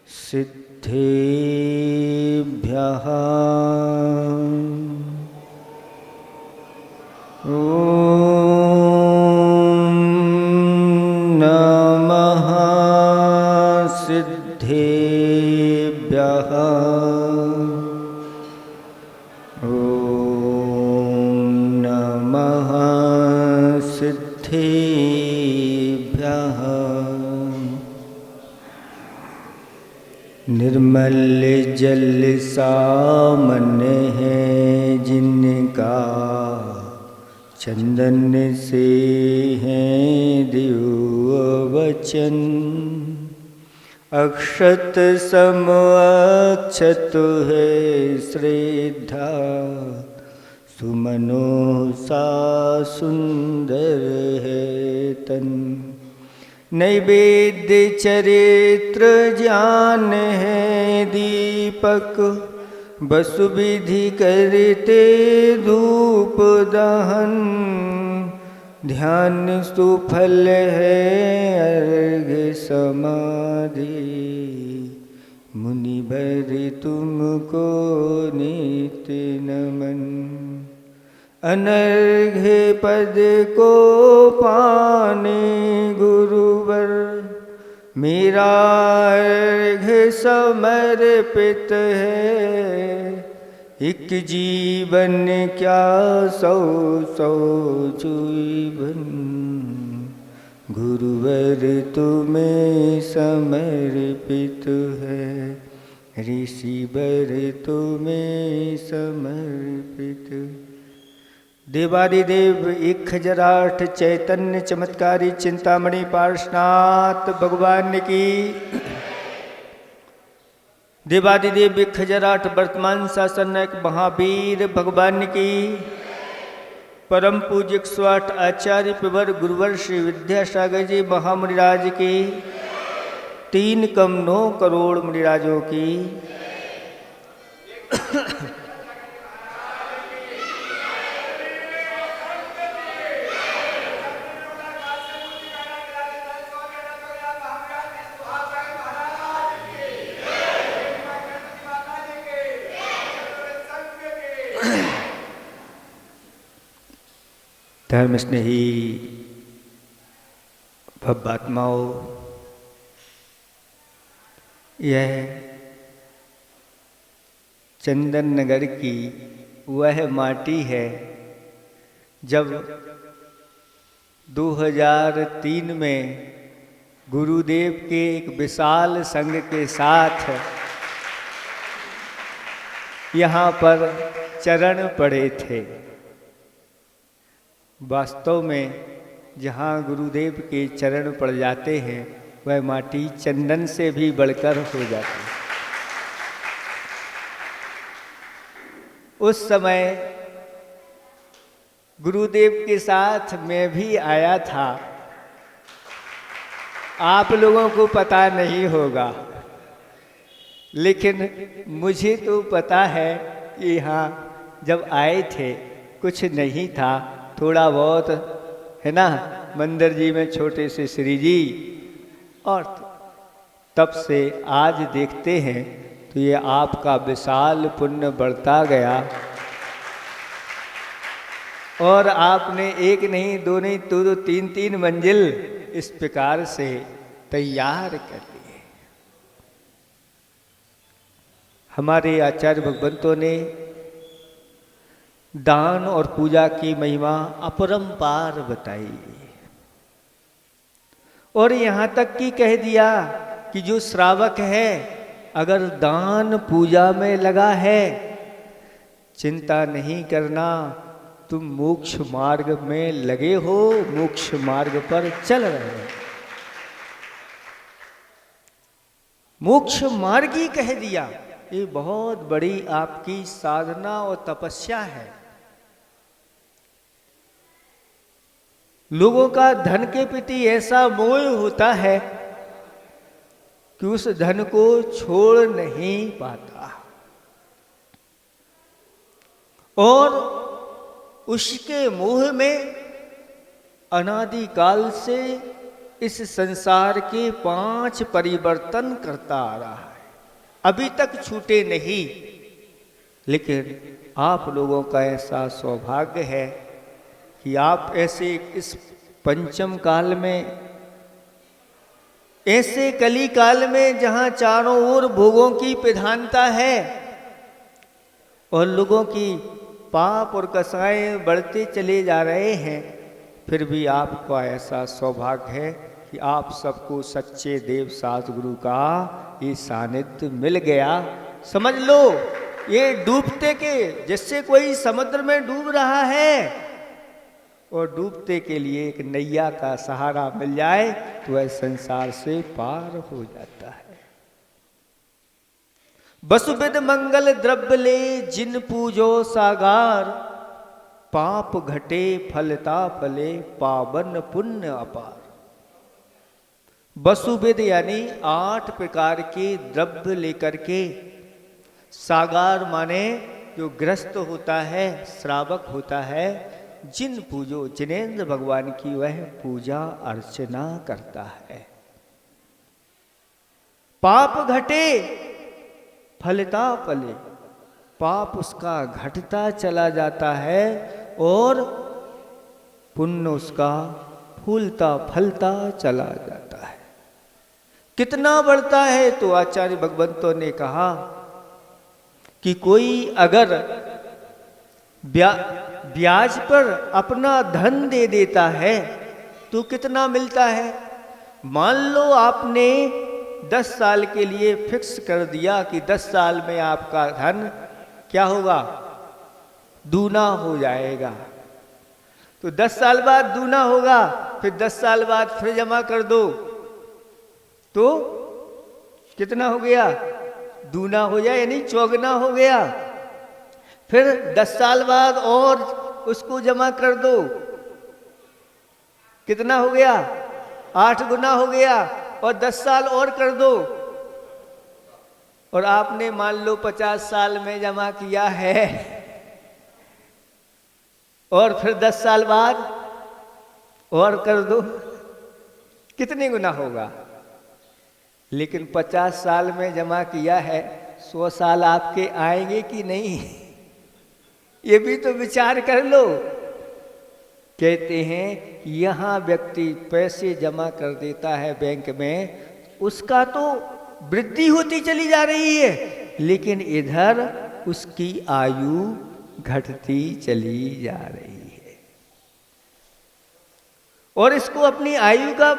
सिद्धेभ्यः नमः सिद्धेभ्यः नमः सिद्धेभ्यः। निर्मल जल सामने है जिनका, चंदन से है दिव्य वचन। अक्षत सम अक्षत है श्रद्धा, सुमनो सा सुंदर है तन। नैवेद्य चरित्र ज्ञान है दीपक, बसु विधि करते धूप दहन। ध्यान सुफल है अर्घ्य समाधि, मुनिवर तुमको नित्य नमन। अनर्घ्य पद को पाने गुरुवर, मेरा अर्घ्य समर्पित है। एक जीवन क्या सौ सौ जीवन, गुरुवर तुम्हें समर्पित है। ऋषिवर तुम्हें समर्पित। देवादिदेव 1008 चैतन्य चमत्कारी चिंतामणि पार्श्वनाथ भगवान की। देवादिदेव 1008 वर्तमान शासन नायक महावीर भगवान की। परम पूज्य 108 आचार्य पिवर गुरुवर श्री विद्यासागर जी महामुनिराज की। 3,9 करोड़ मुनिराजों की। धर्म स्नेही भव्यात्माओं, यह चंदन नगर की वह माटी है जब 2003 में गुरुदेव के एक विशाल संघ के साथ यहाँ पर चरण पड़े थे। वास्तव में जहाँ गुरुदेव के चरण पड़ जाते हैं वह माटी चंदन से भी बढ़कर हो जाती है। उस समय गुरुदेव के साथ मैं भी आया था। आप लोगों को पता नहीं होगा, लेकिन मुझे तो पता है कि यहाँ जब आए थे कुछ नहीं था, थोड़ा बहुत है ना, मंदिर जी में छोटे से श्री जी। और तब से आज देखते हैं तो ये आपका विशाल पुण्य बढ़ता गया और आपने एक नहीं, दो नहीं, दो 3 मंजिल इस प्रकार से तैयार कर लिए। हमारे आचार्य भगवंतों ने दान और पूजा की महिमा अपरंपार बताई और यहाँ तक कि कह दिया कि जो श्रावक है अगर दान पूजा में लगा है, चिंता नहीं करना, तुम मोक्ष मार्ग में लगे हो, मोक्ष मार्ग पर चल रहे हो। मोक्ष मार्ग ही कह दिया। ये बहुत बड़ी आपकी साधना और तपस्या है। लोगों का धन के प्रति ऐसा मोह होता है कि उस धन को छोड़ नहीं पाता और उसके मोह में अनादिकाल से इस संसार के 5 परिवर्तन करता आ रहा है, अभी तक छूटे नहीं। लेकिन आप लोगों का ऐसा सौभाग्य है कि आप ऐसे इस पंचम काल में, ऐसे कली काल में जहां चारों ओर भोगों की प्रधानता है और लोगों की पाप और कसाएं बढ़ते चले जा रहे हैं, फिर भी आपका ऐसा सौभाग्य है कि आप सबको सच्चे देव सास गुरु का ये सानिध्य मिल गया। समझ लो, ये डूबते के, जैसे कोई समुद्र में डूब रहा है और डूबते के लिए एक नैया का सहारा मिल जाए तो वह संसार से पार हो जाता है। वसुविद मंगल द्रव्य ले जिन पूजो सागार, पाप घटे फलता फले पावन पुण्य अपार। वसुविद यानी 8 प्रकार के द्रव्य लेकर के, सागार माने जो ग्रस्त होता है, श्रावक होता है, जिन पूजो, जिनेंद्र भगवान की वह पूजा अर्चना करता है। पाप घटे फलता फले, पाप उसका घटता चला जाता है और पुण्य उसका फूलता फलता चला जाता है। कितना बढ़ता है? तो आचार्य भगवंतों ने कहा कि कोई अगर ब्याज पर अपना धन दे देता है तो कितना मिलता है? मान लो आपने 10 साल के लिए फिक्स कर दिया कि 10 साल में आपका धन क्या होगा? दूना हो जाएगा। तो 10 साल बाद दूना होगा, फिर 10 साल बाद फिर जमा कर दो तो कितना हो गया? दूना हो जाए, यानी चौगुना हो गया। फिर 10 साल बाद और उसको जमा कर दो, कितना हो गया? 8 गुना हो गया। और 10 साल और कर दो, और आपने मान लो 50 साल में जमा किया है, और फिर 10 साल बाद और कर दो, कितने गुना होगा? लेकिन 50 साल में जमा किया है, 100 साल आपके आएंगे कि नहीं? ये भी तो विचार कर लो। कहते हैं यहाँ व्यक्ति पैसे जमा कर देता है बैंक में, उसका तो वृद्धि होती चली जा रही है, लेकिन इधर उसकी आयु घटती चली जा रही है। और इसको अपनी आयु का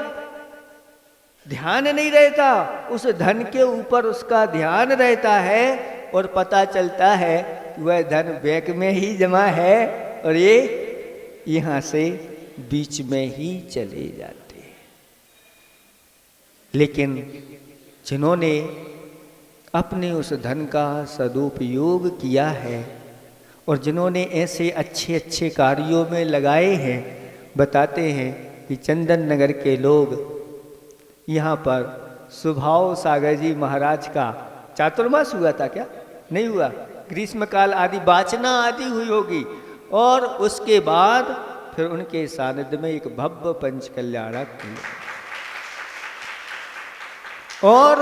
ध्यान नहीं रहता, उस धन के ऊपर उसका ध्यान रहता है और पता चलता है कि वह धन बैंक में ही जमा है और ये यहाँ से बीच में ही चले जाते हैं। लेकिन जिन्होंने अपने उस धन का सदुपयोग किया है और जिन्होंने ऐसे अच्छे अच्छे कार्यों में लगाए हैं, बताते हैं कि चंदन नगर के लोग यहाँ पर सुभाव सागर जी महाराज का चातुर्मास हुआ था क्या? नहीं हुआ, ग्रीष्म काल आदि वाचना आदि हुई होगी, और उसके बाद फिर उनके सानिध्य में एक भव्य पंच कल्याणक हुआ। और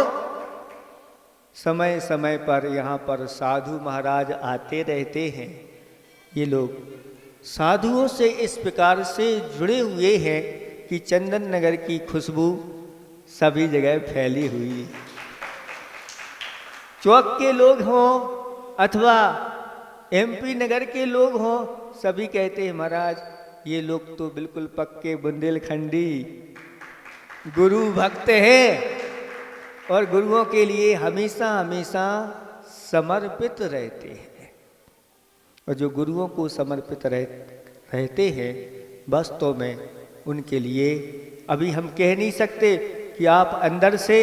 समय समय पर यहाँ पर साधु महाराज आते रहते हैं। ये लोग साधुओं से इस प्रकार से जुड़े हुए हैं कि चंदन नगर की खुशबू सभी जगह फैली हुई। चौक के लोग हों अथवा MP नगर के लोग हों, सभी कहते हैं महाराज ये लोग तो बिल्कुल पक्के बुंदेलखंडी गुरु भक्त हैं और गुरुओं के लिए हमेशा हमेशा समर्पित रहते हैं। और जो गुरुओं को समर्पित रहते हैं, वास्तव में उनके लिए अभी हम कह नहीं सकते कि आप अंदर से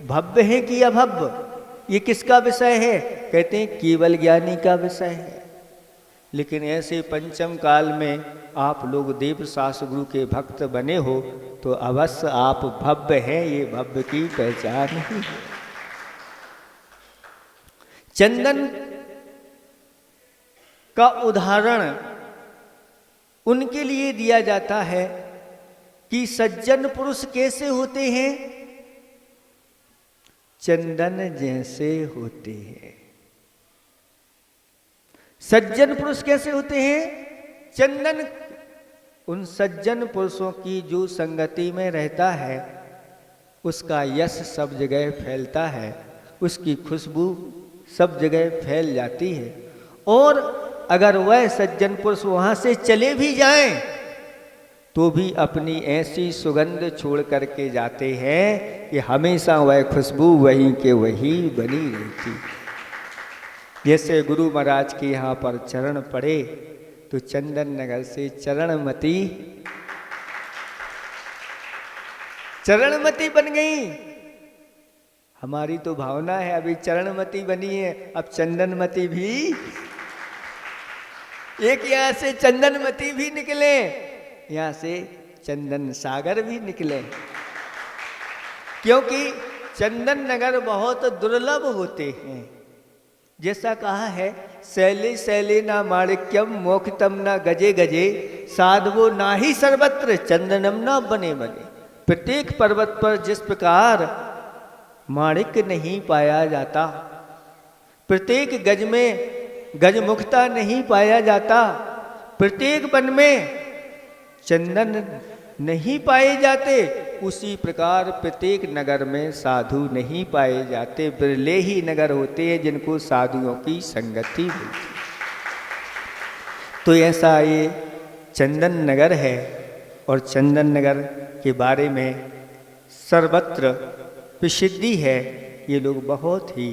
भव्य हैं कि अभव्य। ये किसका विषय है? कहते हैं केवल ज्ञानी का विषय है। लेकिन ऐसे पंचम काल में आप लोग देव सास गुरु के भक्त बने हो तो अवश्य आप भव्य हैं, ये भव्य की पहचान ही है। चंदन का उदाहरण उनके लिए दिया जाता है कि सज्जन पुरुष कैसे होते हैं? चंदन जैसे होते हैं। सज्जन पुरुष कैसे होते हैं? चंदन। उन सज्जन पुरुषों की जो संगति में रहता है उसका यश सब जगह फैलता है, उसकी खुशबू सब जगह फैल जाती है। और अगर वह सज्जन पुरुष वहां से चले भी जाएं तो भी अपनी ऐसी सुगंध छोड़ करके जाते हैं कि हमेशा वह खुशबू वहीं के वहीं बनी रहती। जैसे गुरु महाराज के यहाँ पर चरण पड़े तो चंदन नगर से चरणमती बन गई। हमारी तो भावना है अभी चरणमती बनी है, अब चंदनमती भी, एक यहाँ से चंदनमती भी निकले, यहाँ से चंदन सागर भी निकले। क्योंकि चंदन नगर बहुत दुर्लभ होते हैं। जैसा कहा है, शैले शैले ना माणिक्यम मोक्षतम ना गजे गजे, साधवो ना ही सर्वत्र चंदनम ना बने बने। प्रत्येक पर्वत पर जिस प्रकार माणिक्य नहीं पाया जाता, प्रत्येक गज में गजमुखता नहीं पाया जाता, प्रत्येक वन में चंदन नहीं पाए जाते, उसी प्रकार प्रत्येक नगर में साधु नहीं पाए जाते। बिरले ही नगर होते हैं जिनको साधुओं की संगति मिलती। तो ऐसा ये चंदन नगर है और चंदन नगर के बारे में सर्वत्र प्रसिद्धि है। ये लोग बहुत ही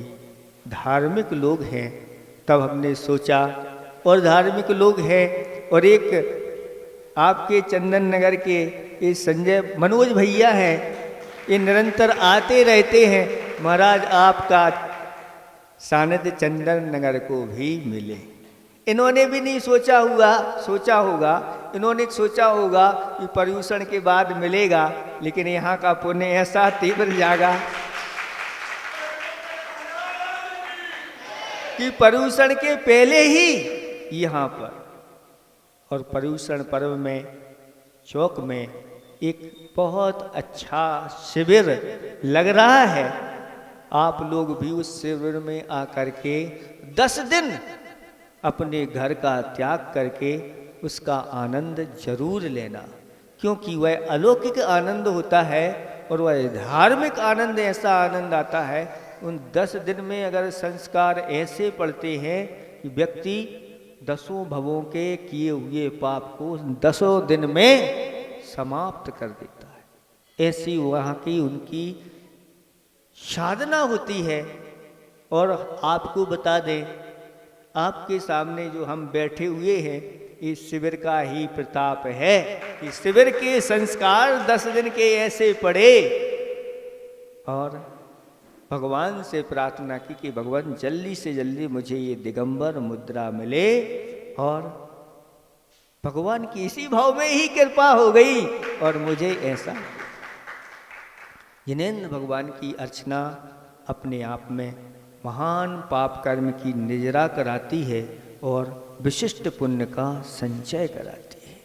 धार्मिक लोग हैं। तब हमने सोचा, और धार्मिक लोग हैं, और एक आपके चंदन नगर के ये संजय मनोज भैया हैं, ये निरंतर आते रहते हैं। महाराज आपका सानिध्य चंदन नगर को भी मिले। इन्होंने भी नहीं सोचा होगा, इन्होंने सोचा होगा कि पर्यूषण के बाद मिलेगा, लेकिन यहाँ का पुण्य ऐसा तीव्र जागा कि पर्यूषण के पहले ही यहाँ पर, और पर्यूषण पर्व में चौक में एक बहुत अच्छा शिविर लग रहा है। आप लोग भी उस शिविर में आकर के 10 दिन अपने घर का त्याग करके उसका आनंद जरूर लेना, क्योंकि वह अलौकिक आनंद होता है और वह धार्मिक आनंद, ऐसा आनंद आता है। उन 10 दिन में अगर संस्कार ऐसे पड़ते हैं कि व्यक्ति 10 भवों के किए हुए पाप को 10 दिन में समाप्त कर देता है। ऐसी वहाँ की उनकी साधना होती है। और आपको बता दें, आपके सामने जो हम बैठे हुए हैं, इस शिविर का ही प्रताप है। इस शिविर के संस्कार 10 दिन के ऐसे पड़े, और भगवान से प्रार्थना की कि भगवान जल्दी से जल्दी मुझे ये दिगंबर मुद्रा मिले, और भगवान की इसी भाव में ही कृपा हो गई और मुझे ऐसा। जिनेंद्र भगवान की अर्चना अपने आप में महान पाप कर्म की निजरा कराती है और विशिष्ट पुण्य का संचय कराती है।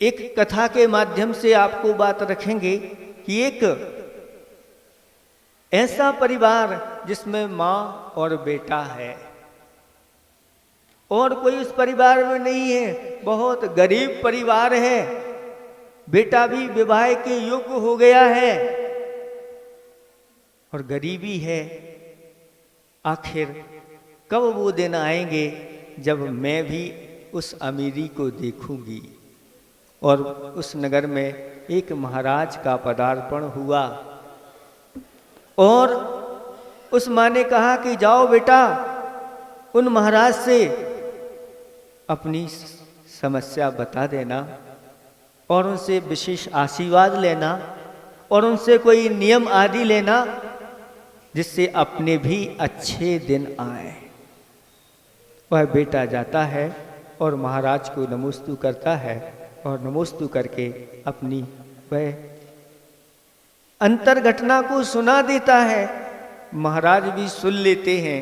एक कथा के माध्यम से आपको बात रखेंगे कि एक ऐसा परिवार जिसमें माँ और बेटा है, और कोई उस परिवार में नहीं है, बहुत गरीब परिवार है, बेटा भी विवाह के योग्य हो गया है और गरीबी है। आखिर कब वो दिन आएंगे जब मैं भी उस अमीरी को देखूंगी। और उस नगर में एक महाराज का पदार्पण हुआ, और उस माँ ने कहा कि जाओ बेटा, उन महाराज से अपनी समस्या बता देना और उनसे विशेष आशीर्वाद लेना और उनसे कोई नियम आदि लेना जिससे अपने भी अच्छे दिन आए। वह बेटा जाता है और महाराज को नमोस्तु करता है, और नमोस्तु करके अपनी वह अंतर घटना को सुना देता है। महाराज भी सुन लेते हैं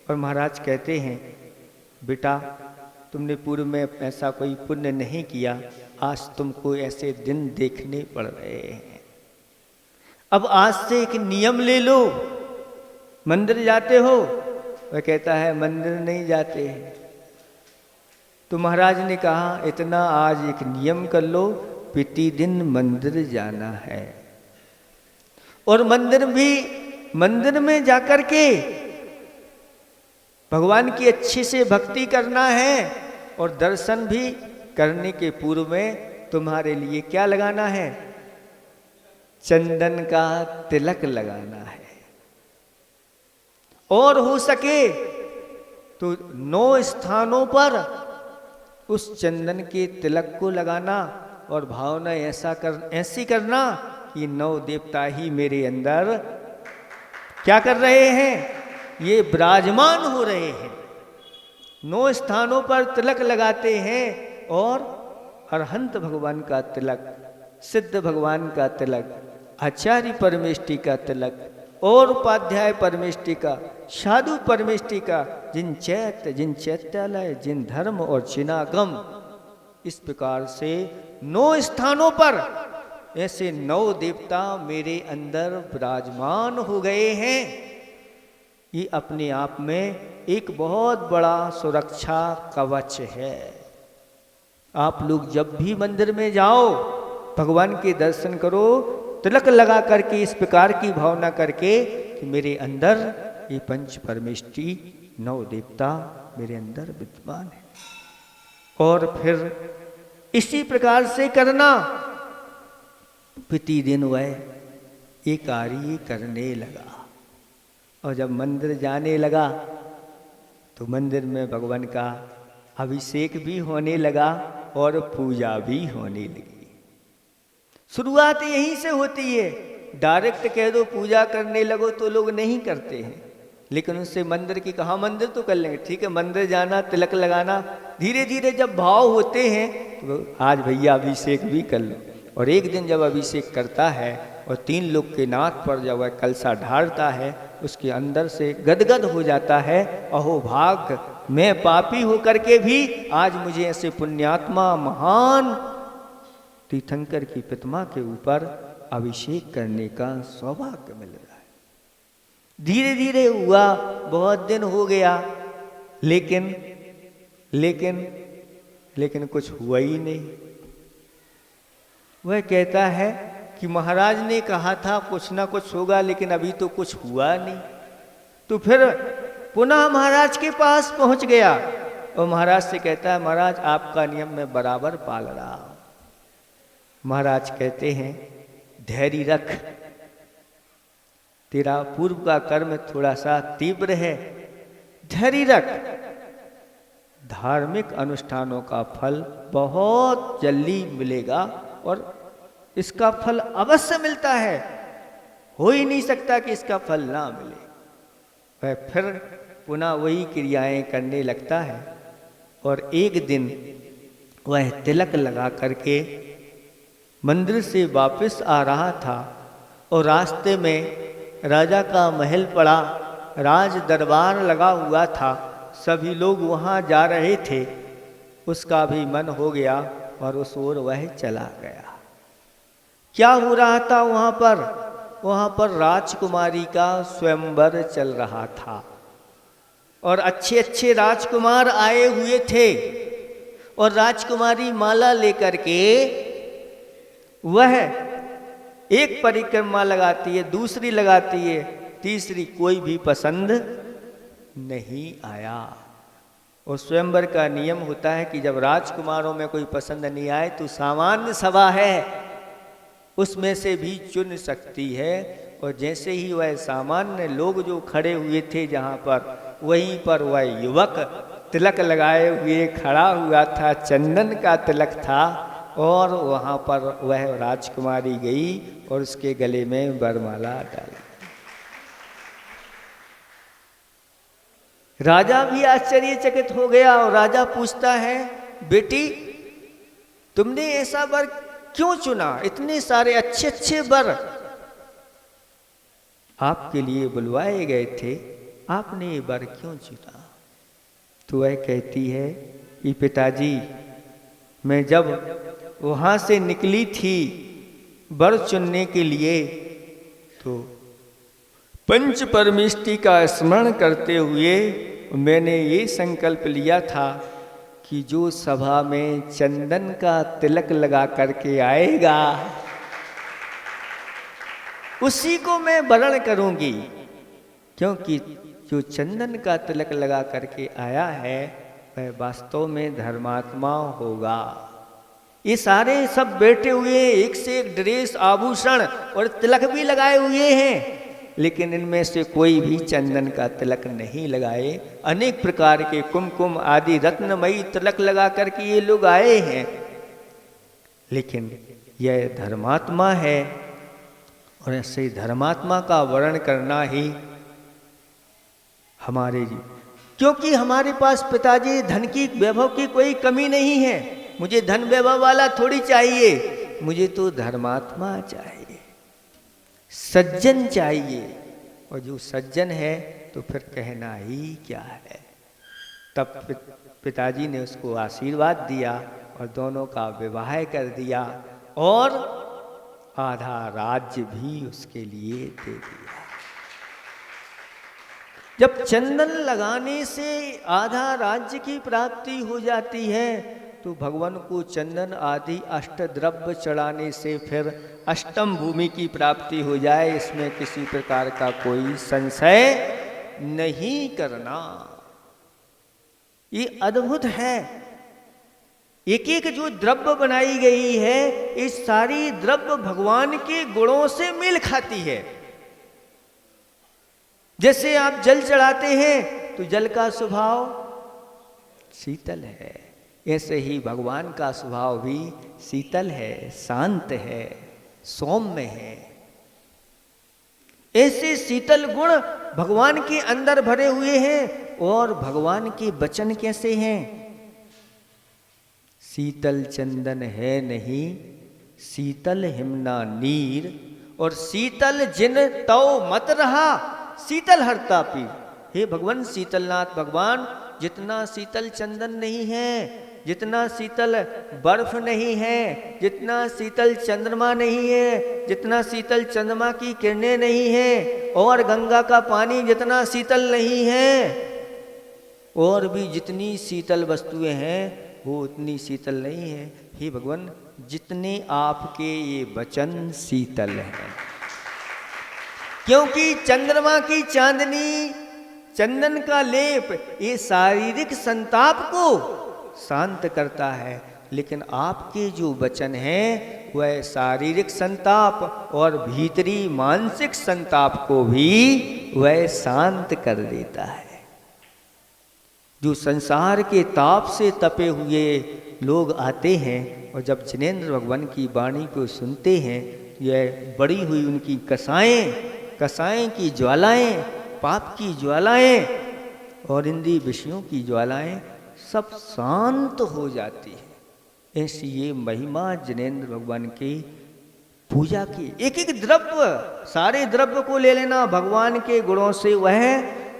और महाराज कहते हैं, बेटा तुमने पूर्व में ऐसा कोई पुण्य नहीं किया, आज तुमको ऐसे दिन देखने पड़ रहे हैं। अब आज से एक नियम ले लो। मंदिर जाते हो? वह कहता है मंदिर नहीं जाते हैं। तो महाराज ने कहा इतना आज एक नियम कर लो, प्रतिदिन मंदिर जाना है और मंदिर में जाकर के भगवान की अच्छे से भक्ति करना है और दर्शन भी करने के पूर्व में तुम्हारे लिए क्या लगाना है? चंदन का तिलक लगाना है। और हो सके तो 9 स्थानों पर उस चंदन के तिलक को लगाना और भावना ऐसी करना कि 9 देवता ही मेरे अंदर क्या कर रहे हैं? ये विराजमान हो रहे हैं। 9 स्थानों पर तिलक लगाते हैं और अरहंत भगवान का तिलक, सिद्ध भगवान का तिलक, आचार्य परमेष्टि का तिलक और उपाध्याय परमेष्टि का, साधु परमेष्टि का, जिन चैत्यालय, जिन धर्म और चिनागम, इस प्रकार से 9 स्थानों पर ऐसे 9 देवता मेरे अंदर विराजमान हो गए हैं। ये अपने आप में एक बहुत बड़ा सुरक्षा कवच है। आप लोग जब भी मंदिर में जाओ, भगवान के दर्शन करो, तिलक लगा करके इस प्रकार की भावना करके कि मेरे अंदर ये पंच परमेष्टि 9 देवता मेरे अंदर विद्यमान है। और फिर इसी प्रकार से करना। प्रतिदिन वह ये कार्य करने लगा और जब मंदिर जाने लगा तो मंदिर में भगवान का अभिषेक भी होने लगा और पूजा भी होने लगी। शुरुआत यहीं से होती है। डायरेक्ट कह दो पूजा करने लगो तो लोग नहीं करते हैं, लेकिन उससे मंदिर की कहा, मंदिर तो कर लेंगे, ठीक है, मंदिर जाना, तिलक लगाना, धीरे धीरे जब भाव होते हैं तो आज भैया अभिषेक भी कर लो। और एक दिन जब अभिषेक करता है और 3 लोग के नाथ पर जब वह कलशा ढालता है, उसके अंदर से गदगद हो जाता है, अहो भाग, मैं पापी होकर के भी आज मुझे ऐसे पुण्यात्मा महान तीर्थंकर की प्रतिमा के ऊपर अभिषेक करने का सौभाग्य मिल रहा है। धीरे धीरे हुआ, बहुत दिन हो गया, लेकिन कुछ हुआ ही नहीं। वह कहता है कि महाराज ने कहा था कुछ ना कुछ होगा, लेकिन अभी तो कुछ हुआ नहीं। तो फिर पुनः महाराज के पास पहुंच गया और महाराज से कहता है महाराज आपका नियम मैं बराबर पाल रहा हूं। महाराज कहते हैं धैर्य रख, तेरा पूर्व का कर्म थोड़ा सा तीव्र है, धैर्य रख, धार्मिक अनुष्ठानों का फल बहुत जल्दी मिलेगा और इसका फल अवश्य मिलता है, हो ही नहीं सकता कि इसका फल ना मिले। वह फिर पुनः वही क्रियाएं करने लगता है और एक दिन वह तिलक लगा करके मंदिर से वापस आ रहा था और रास्ते में राजा का महल पड़ा, राज दरबार लगा हुआ था, सभी लोग वहाँ जा रहे थे। उसका भी मन हो गया और उस ओर वह चला गया। क्या हो रहा था वहाँ पर? वहाँ पर राजकुमारी का स्वयंवर चल रहा था और अच्छे अच्छे राजकुमार आए हुए थे और राजकुमारी माला लेकर के वह एक परिक्रमा लगाती है, दूसरी लगाती है, तीसरी, कोई भी पसंद नहीं आया। और स्वयंवर का नियम होता है कि जब राजकुमारों में कोई पसंद नहीं आए तो सामान्य सभा है, उसमें से भी चुन सकती है। और जैसे ही वह सामान्य लोग जो खड़े हुए थे जहाँ पर, वहीं पर वह युवक तिलक लगाए हुए खड़ा हुआ था, चंदन का तिलक था और वहाँ पर वह राजकुमारी गई और उसके गले में वरमाला डाली। राजा भी आश्चर्यचकित हो गया और राजा पूछता है बेटी तुमने ऐसा वर क्यों चुना? इतने सारे अच्छे अच्छे वर आपके लिए बुलवाए गए थे, आपने ये वर क्यों चुना? तो वह कहती है कि पिताजी, मैं जब वहाँ से निकली थी वर चुनने के लिए तो पंच परमेष्टि का स्मरण करते हुए मैंने ये संकल्प लिया था कि जो सभा में चंदन का तिलक लगा करके आएगा उसी को मैं वरण करूंगी, क्योंकि जो चंदन का तिलक लगा करके आया है वह वास्तव में धर्मात्मा होगा। ये सारे सब बैठे हुए एक से एक ड्रेस आभूषण और तिलक भी लगाए हुए हैं, लेकिन इनमें से कोई भी चंदन का तिलक नहीं लगाए। अनेक प्रकार के कुमकुम आदि रत्नमयी तिलक लगा करके ये लोग आए हैं, लेकिन यह धर्मात्मा है और ऐसे धर्मात्मा का वर्ण करना ही हमारे जी, क्योंकि हमारे पास पिताजी धन की वैभव की कोई कमी नहीं है। मुझे धन वैभव वाला थोड़ी चाहिए, मुझे तो धर्मात्मा चाहिए, सज्जन चाहिए। और जो सज्जन है तो फिर कहना ही क्या है। तब पिताजी ने उसको आशीर्वाद दिया और दोनों का विवाह कर दिया और आधा राज्य भी उसके लिए दे दिया। जब चंदन लगाने से आधा राज्य की प्राप्ति हो जाती है तो भगवान को चंदन आदि अष्ट द्रव्य चढ़ाने से फिर अष्टम भूमि की प्राप्ति हो जाए, इसमें किसी प्रकार का कोई संशय नहीं करना। ये अद्भुत है। एक एक जो द्रव्य बनाई गई है, इस सारी द्रव्य भगवान के गुणों से मेल खाती है। जैसे आप जल चढ़ाते हैं तो जल का स्वभाव शीतल है, ऐसे ही भगवान का स्वभाव भी शीतल है, शांत है, सौम्य है। ऐसे शीतल गुण भगवान के अंदर भरे हुए हैं। और भगवान के वचन कैसे हैं? शीतल चंदन है नहीं, शीतल हिमना नीर, और शीतल जिन तौ मत रहा, शीतल हरता पीर। हे भगवान शीतलनाथ भगवान, जितना शीतल चंदन नहीं है, जितना शीतल बर्फ नहीं है, जितना शीतल चंद्रमा नहीं है, जितना शीतल चंद्रमा की किरणें नहीं है, और गंगा का पानी जितना शीतल नहीं है, और भी जितनी शीतल वस्तुएं हैं वो उतनी शीतल नहीं है। हे भगवान, जितने आपके ये वचन शीतल हैं, क्योंकि चंद्रमा की चांदनी, चंदन का लेप, ये शारीरिक संताप को शांत करता है, लेकिन आपके जो वचन हैं वह शारीरिक संताप और भीतरी मानसिक संताप को भी वह शांत कर देता है। जो संसार के ताप से तपे हुए लोग आते हैं और जब जिनेंद्र भगवान की वाणी को सुनते हैं, यह बड़ी हुई उनकी कसाएं की ज्वालाएं, पाप की ज्वालाएं और इंद्रिय विषयों की ज्वालाएं सब शांत हो जाती है। ऐसी ये महिमा जिनेंद्र भगवान की पूजा की। एक एक द्रव्य, सारे द्रव्य को ले लेना, भगवान के गुणों से वह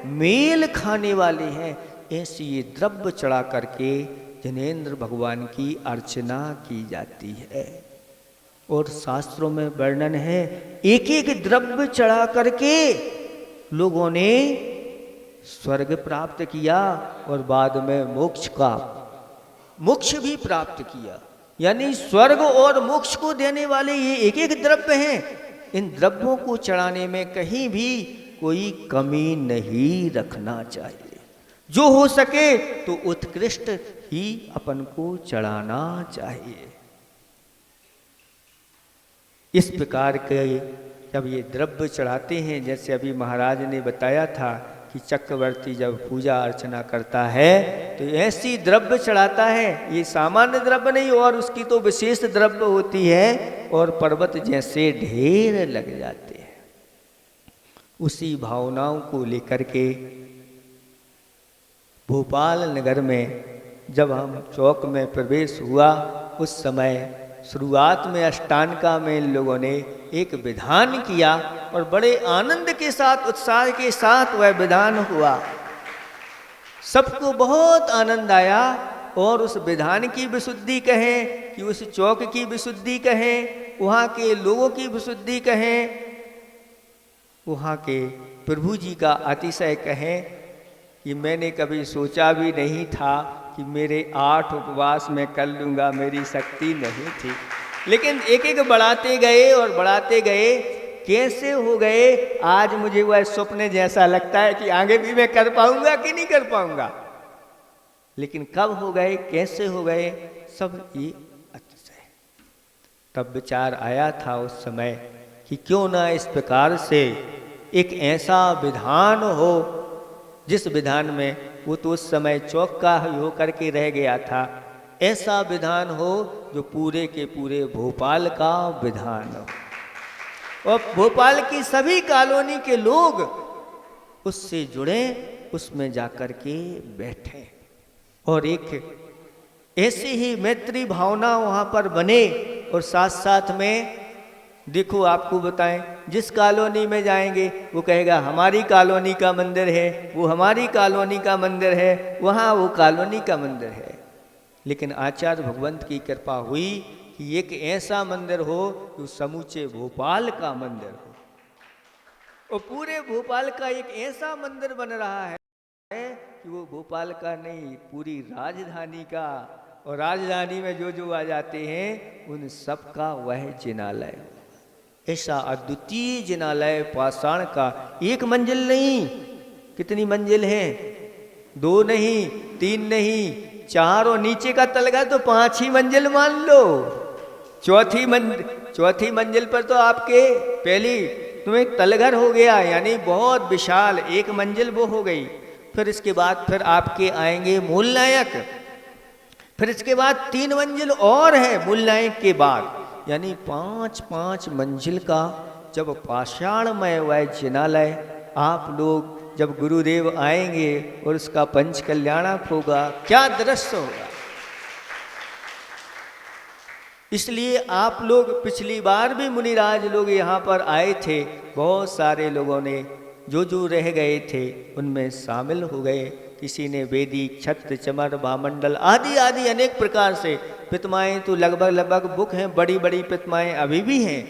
मेल खाने वाले हैं। ऐसी ये द्रव्य चढ़ा करके जिनेंद्र भगवान की अर्चना की जाती है। और शास्त्रों में वर्णन है, एक एक द्रव्य चढ़ा करके लोगों ने स्वर्ग प्राप्त किया और बाद में मोक्ष भी प्राप्त किया। यानी स्वर्ग और मोक्ष को देने वाले ये एक एक द्रव्य हैं। इन द्रव्यों को चढ़ाने में कहीं भी कोई कमी नहीं रखना चाहिए। जो हो सके तो उत्कृष्ट ही अपन को चढ़ाना चाहिए। इस प्रकार के जब ये द्रव्य चढ़ाते हैं, जैसे अभी महाराज ने बताया था कि चक्रवर्ती जब पूजा अर्चना करता है तो ऐसी द्रव्य चढ़ाता है, ये सामान्य द्रव्य नहीं और उसकी तो विशेष द्रव्य होती है, और पर्वत जैसे ढेर लग जाते हैं। उसी भावनाओं को लेकर के भोपाल नगर में जब हम चौक में प्रवेश हुआ, उस समय शुरुआत में अष्टांका में इन लोगों ने एक विधान किया और बड़े आनंद के साथ, उत्साह के साथ वह विधान हुआ। सबको बहुत आनंद आया और उस विधान की विशुद्धि कहें कि उस चौक की विशुद्धि कहें, वहाँ के लोगों की विशुद्धि कहें, वहाँ के प्रभु जी का अतिशय कहें कि मैंने कभी सोचा भी नहीं था कि मेरे 8 उपवास में कर लूँगा, मेरी शक्ति नहीं थी। लेकिन एक एक बढ़ाते गए और बढ़ाते गए, कैसे हो गए आज मुझे वह स्वप्न जैसा लगता है कि आगे भी मैं कर पाऊंगा कि नहीं कर पाऊंगा। लेकिन कब हो गए, कैसे हो गए, सब ये अतिशय। तब विचार आया था उस समय कि क्यों ना इस प्रकार से एक ऐसा विधान हो जिस विधान में वो तो उस समय चौक का हो करके रह गया था, ऐसा विधान हो जो पूरे के पूरे भोपाल का विधान हो और भोपाल की सभी कॉलोनी के लोग उससे जुड़े, उसमें जाकर के बैठे और एक ऐसी ही मैत्री भावना वहाँ पर बने। और साथ साथ में देखो आपको बताएं, जिस कॉलोनी में जाएंगे वो कहेगा हमारी कॉलोनी का मंदिर है, वो हमारी कॉलोनी का मंदिर है, वहाँ वो कॉलोनी का मंदिर है। लेकिन आचार्य भगवंत की कृपा हुई कि एक ऐसा मंदिर हो जो समूचे भोपाल का मंदिर हो और पूरे भोपाल का एक ऐसा मंदिर बन रहा है कि वो भोपाल का नहीं, पूरी राजधानी का, और राजधानी में जो जो आ जाते हैं उन सब का वह जिनालय, ऐसा अद्वितीय जिनालय पाषाण का। एक मंजिल नहीं, कितनी मंजिल है, 2 नहीं, 3 नहीं, 4 और नीचे का तलगा तो 5 ही मंजिल मान लो। चौथी मंजिल पर तो आपके पहली तुम्हें तलघर हो गया, यानी बहुत विशाल एक मंजिल वो हो गई। फिर इसके बाद फिर आपके आएंगे मूल नायक, फिर इसके बाद 3 मंजिल और है मूल नायक के बाद, यानी 5 मंजिल का जब पाषाणमय वह जिनालय। आप लोग जब गुरुदेव आएंगे और उसका पंच कल्याणक होगा, क्या दृश्य होगा। इसलिए आप लोग पिछली बार भी मुनिराज लोग यहाँ पर आए थे, बहुत सारे लोगों ने जो रह गए थे उनमें शामिल हो गए। किसी ने वेदी, छत्र, चमर, भामंडल आदि आदि अनेक प्रकार से प्रतिमाएं तो लगभग बुक हैं, बड़ी बड़ी प्रतिमाएं अभी भी हैं,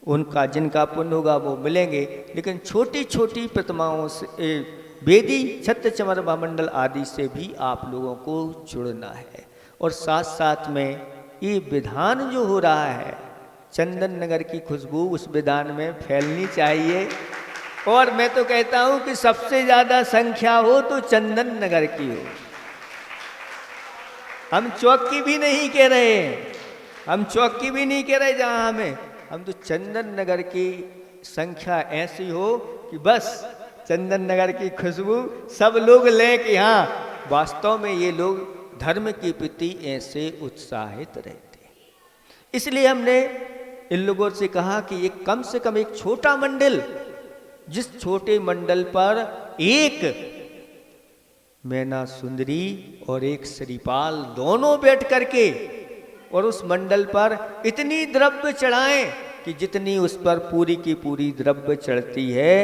उनका जिनका पुण्य होगा वो मिलेंगे। लेकिन छोटी छोटी प्रतिमाओं से, वेदी, छत्र, चमर, भामंडल आदि से भी आप लोगों को जुड़ना है। और साथ साथ में ये विधान जो हो रहा है, चंदन नगर की खुशबू उस विधान में फैलनी चाहिए। और मैं तो कहता हूं कि सबसे ज्यादा संख्या हो तो चंदन नगर की हो। हम चौक की भी नहीं कह रहे हैं, हम चौक की भी नहीं कह रहे जहां हम तो चंदन नगर की संख्या ऐसी हो कि बस चंदन नगर की खुशबू सब लोग लें कि हाँ वास्तव में ये लोग धर्म के प्रति ऐसे उत्साहित रहते हैं। इसलिए हमने इन लोगों से कहा कि एक कम से कम एक छोटा मंडल, जिस छोटे मंडल पर एक मैना सुंदरी और एक श्रीपाल दोनों बैठ करके और उस मंडल पर इतनी द्रव्य चढ़ाएं कि जितनी उस पर पूरी की पूरी द्रव्य चढ़ती है,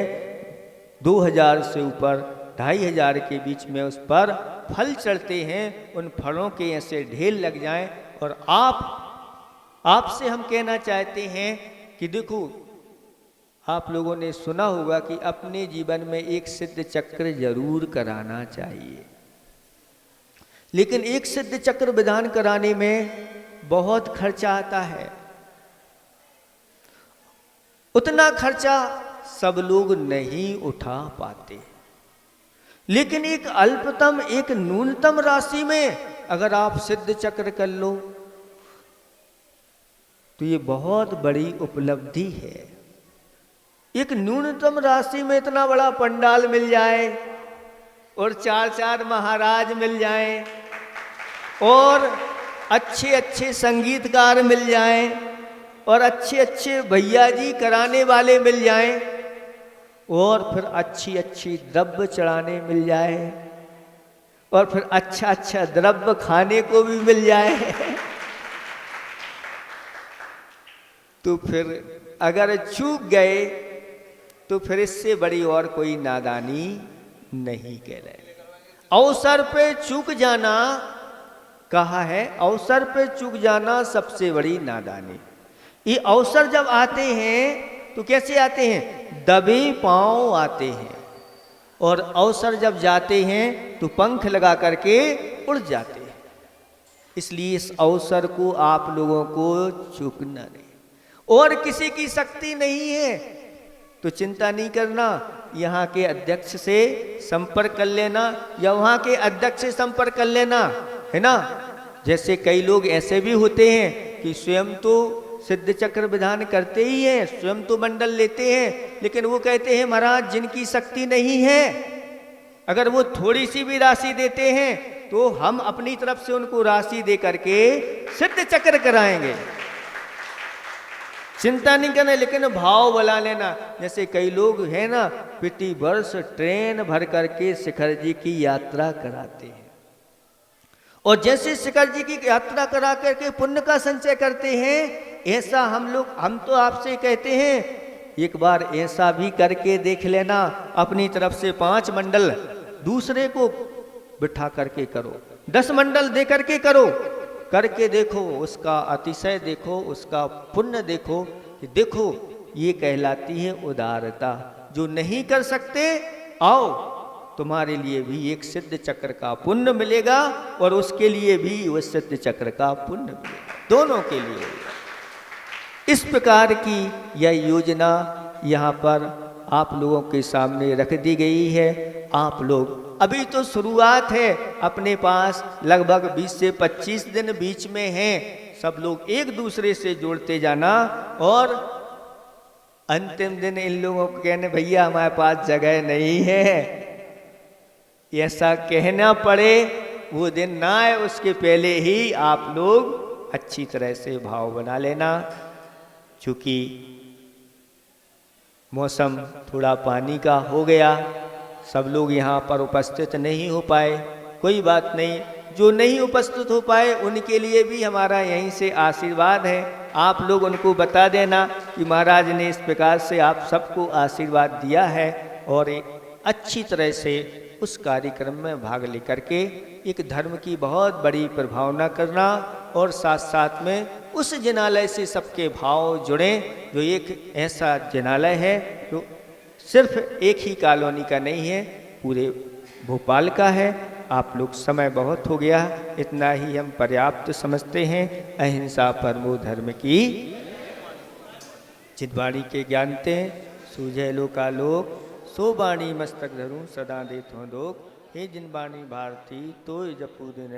2000 से ऊपर 2500 के बीच में उस पर फल चढ़ते हैं, उन फलों के ऐसे ढेर लग जाएं। और आपसे हम कहना चाहते हैं कि देखो, आप लोगों ने सुना होगा कि अपने जीवन में एक सिद्ध चक्र जरूर कराना चाहिए, लेकिन एक सिद्ध चक्र विधान कराने में बहुत खर्चा आता है। उतना खर्चा सब लोग नहीं उठा पाते, लेकिन एक अल्पतम, एक न्यूनतम राशि में अगर आप सिद्ध चक्र कर लो तो ये बहुत बड़ी उपलब्धि है। एक न्यूनतम राशि में इतना बड़ा पंडाल मिल जाए और 4 महाराज मिल जाएं और अच्छे अच्छे संगीतकार मिल जाएं और अच्छे अच्छे भैया जी कराने वाले मिल जाएं और फिर अच्छी अच्छी द्रव्य चढ़ाने मिल जाए और फिर अच्छा अच्छा द्रव्य खाने को भी मिल जाए तो फिर अगर चूक गए तो फिर इससे बड़ी और कोई नादानी नहीं कह रहे। अवसर पे चूक जाना कहा है अवसर पे चूक जाना सबसे बड़ी नादानी। ये अवसर जब आते हैं तो कैसे आते हैं? दबे पांव आते हैं, और अवसर जब जाते हैं तो पंख लगा करके उड़ जाते हैं। इसलिए इस अवसर को आप लोगों को चूकना नहीं। और किसी की शक्ति नहीं है तो चिंता नहीं करना, यहाँ के अध्यक्ष से संपर्क कर लेना या वहाँ के अध्यक्ष से संपर्क कर लेना, है ना। जैसे कई लोग ऐसे भी होते हैं कि स्वयं तो सिद्ध चक्र विधान करते ही हैं, स्वयं तो मंडल लेते हैं, लेकिन वो कहते हैं महाराज जिनकी शक्ति नहीं है, अगर वो थोड़ी सी भी राशि देते हैं तो हम अपनी तरफ से उनको राशि दे करके सिद्ध चक्र कराएंगे। चिंता नहीं करना, लेकिन भाव बना लेना। जैसे कई लोग हैं ना, प्रति वर्ष ट्रेन भर करके शिखर जी की यात्रा कराते हैं, और जैसे शिखर जी की यात्रा करा करके पुण्य का संचय करते हैं, ऐसा हम तो आपसे कहते हैं एक बार ऐसा भी करके देख लेना। अपनी तरफ से 5 मंडल दूसरे को बिठा करके करो, 10 मंडल दे करके करो, करके देखो, उसका अतिशय देखो, उसका पुण्य देखो कि देखो ये कहलाती है उदारता। जो नहीं कर सकते आओ, तुम्हारे लिए भी एक सिद्ध चक्र का पुण्य मिलेगा और उसके लिए भी वह सिद्ध चक्र का पुण्य मिलेगा, दोनों के लिए। इस प्रकार की यह योजना यहाँ पर आप लोगों के सामने रख दी गई है। आप लोग अभी तो शुरुआत है, अपने पास लगभग 20 से 25 दिन बीच में हैं। सब लोग एक दूसरे से जोड़ते जाना, और अंतिम दिन इन लोगों को कहने भैया हमारे पास जगह नहीं है, ऐसा कहना पड़े वो दिन ना आए, उसके पहले ही आप लोग अच्छी तरह से भाव बना लेना। चूँकि मौसम थोड़ा पानी का हो गया, सब लोग यहाँ पर उपस्थित नहीं हो पाए, कोई बात नहीं। जो नहीं उपस्थित हो पाए उनके लिए भी हमारा यहीं से आशीर्वाद है। आप लोग उनको बता देना कि महाराज ने इस प्रकार से आप सबको आशीर्वाद दिया है, और एक अच्छी तरह से उस कार्यक्रम में भाग लेकर के एक धर्म की बहुत बड़ी प्रभावना करना, और साथ साथ में उस जिनालय से सबके भाव जुड़ें, जो एक ऐसा जिनालय है जो सिर्फ एक ही कॉलोनी का नहीं है, पूरे भोपाल का है। आप लोग, समय बहुत हो गया, इतना ही हम पर्याप्त समझते हैं। अहिंसा परमो धर्म की, जिनवाणी के ज्ञानते सूझे लोका लोक, सो बाणी मस्तक धरूं सदा देत हों लोक। हे जिनवाणी भारती तो जपू दिन